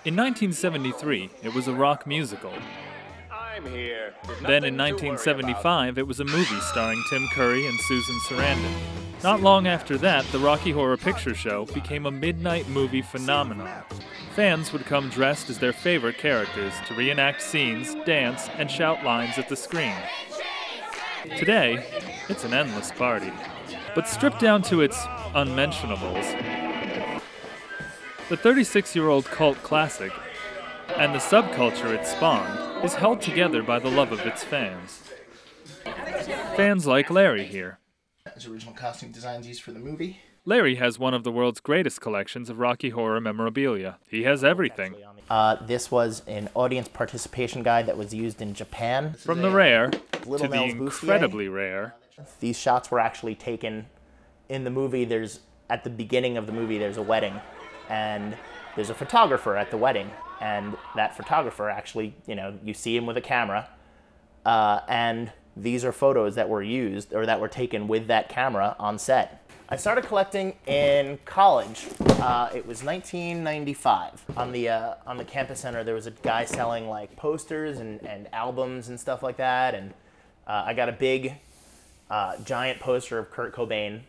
In 1973, it was a rock musical. I'm here. Then in 1975, it was a movie starring Tim Curry and Susan Sarandon. Not long after that, the Rocky Horror Picture Show became a midnight movie phenomenon. Fans would come dressed as their favorite characters to reenact scenes, dance, and shout lines at the screen. Today, it's an endless party. But stripped down to its unmentionables, the 36-year-old cult classic and the subculture it spawned is held together by the love of its fans. Fans like Larry here. His original costume designs used for the movie. Larry has one of the world's greatest collections of Rocky Horror memorabilia. He has everything. This was an audience participation guide that was used in Japan. From the rare to the incredibly rare. These shots were actually taken in the movie. At the beginning of the movie, there's a wedding, and there's a photographer at the wedding, and that photographer actually, you see him with a camera, and these are photos that were used, or that were taken with that camera on set. I started collecting in college. It was 1995. On the campus center, there was a guy selling like posters and albums and stuff like that, and I got a big, giant poster of Kurt Cobain.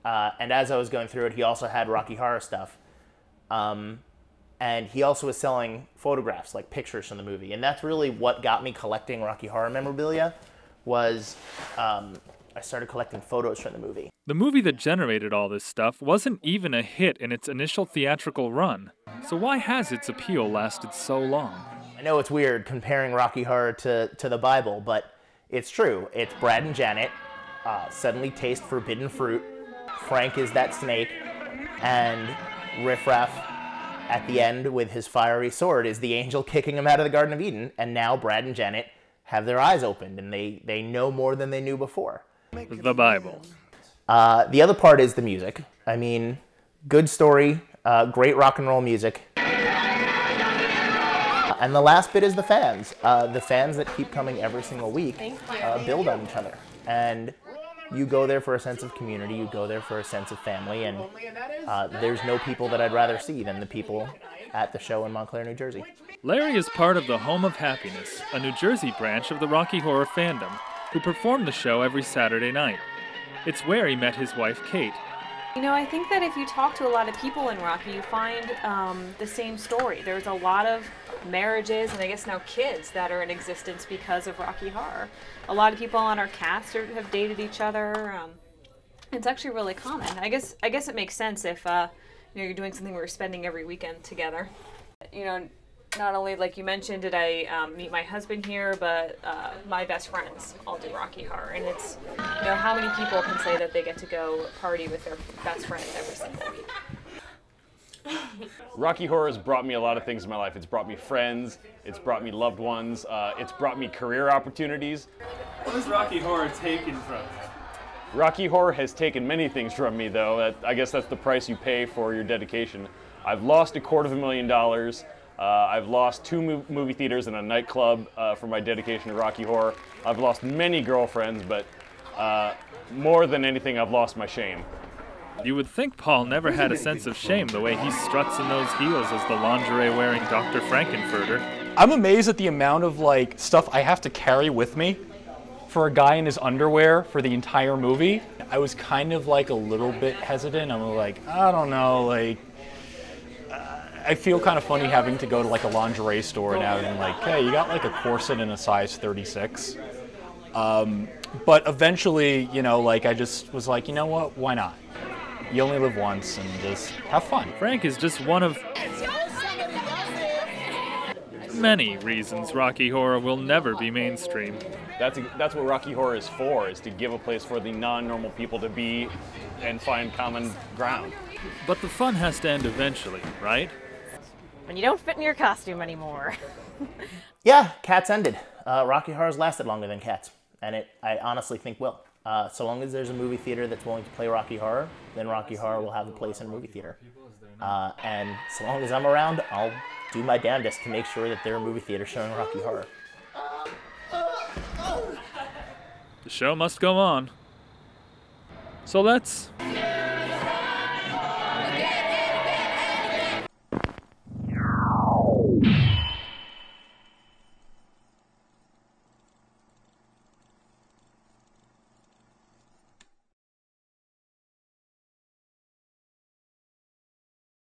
And as I was going through it, he also had Rocky Horror stuff. And he also was selling photographs, like pictures from the movie. And that's really what got me collecting Rocky Horror memorabilia, was I started collecting photos from the movie. The movie that generated all this stuff wasn't even a hit in its initial theatrical run. So why has its appeal lasted so long? I know it's weird comparing Rocky Horror to the Bible, but it's true. It's Brad and Janet suddenly taste forbidden fruit. Frank is that snake, and Riff Raff at the end with his fiery sword is the angel kicking him out of the Garden of Eden, and now Brad and Janet have their eyes opened, and they know more tthan they knew before. The Bible. The other part is the music. I mean, good story, great rock and roll music. And the last bit is the fans. The fans that keep coming every single week build on each other. And you go there for a sense of community, you go there for a sense of family, and there's no people that I'd rather see than the people at the show in Montclair, New Jersey. Larry is part of the Home of Happiness, a New Jersey branch of the Rocky Horror fandom, who perform the show every Saturday night. It's where he met his wife, Kate. I think that if you talk to a lot of people in Rocky, you find the same story. There's a lot of marriages, and I guess now kids, that are in existence because of Rocky Horror. A lot of people on our cast have dated each other. It's actually really common. I guess it makes sense if you're doing something where you're spending every weekend together. Not only, like you mentioned, did I meet my husband here, but my best friends all do Rocky Horror. And it's, how many people can say that they get to go party with their best friend every single week? Rocky Horror has brought me a lot of things in my life. It's brought me friends, it's brought me loved ones, it's brought me career opportunities. What has Rocky Horror taken from you? Rocky Horror has taken many things from me, though. I guess that's the price you pay for your dedication. I've lost $250,000. I've lost 2 movie theaters and a nightclub for my dedication to Rocky Horror. I've lost many girlfriends, but more than anything, I've lost my shame. You would think Paul never had a sense of shame the way he struts in those heels as the lingerie-wearing Dr. Frankenfurter. I'm amazed at the amount of stuff I have to carry with me for a guy in his underwear for the entire movie. I was kind of a little bit hesitant. I'm like, I don't know, I feel kind of funny having to go to a lingerie store now and hey, you got a corset in a size 36. But eventually, I just was like, you know what, why not? You only live once, and just have fun. Frank is just one of many reasons Rocky Horror will never be mainstream. That's what Rocky Horror is for, is to give a place for the non-normal people to be and find common ground. But the fun has to end eventually, right? When you don't fit in your costume anymore. Yeah, Cats ended. Rocky Horror's lasted longer than Cats, and I honestly think will. So long as there's a movie theater that's willing to play Rocky Horror, then Rocky Horror will have a place in a movie theater. And so long as I'm around, I'll do my damnedest to make sure that there are movie theaters showing Rocky Horror. The show must go on. So let's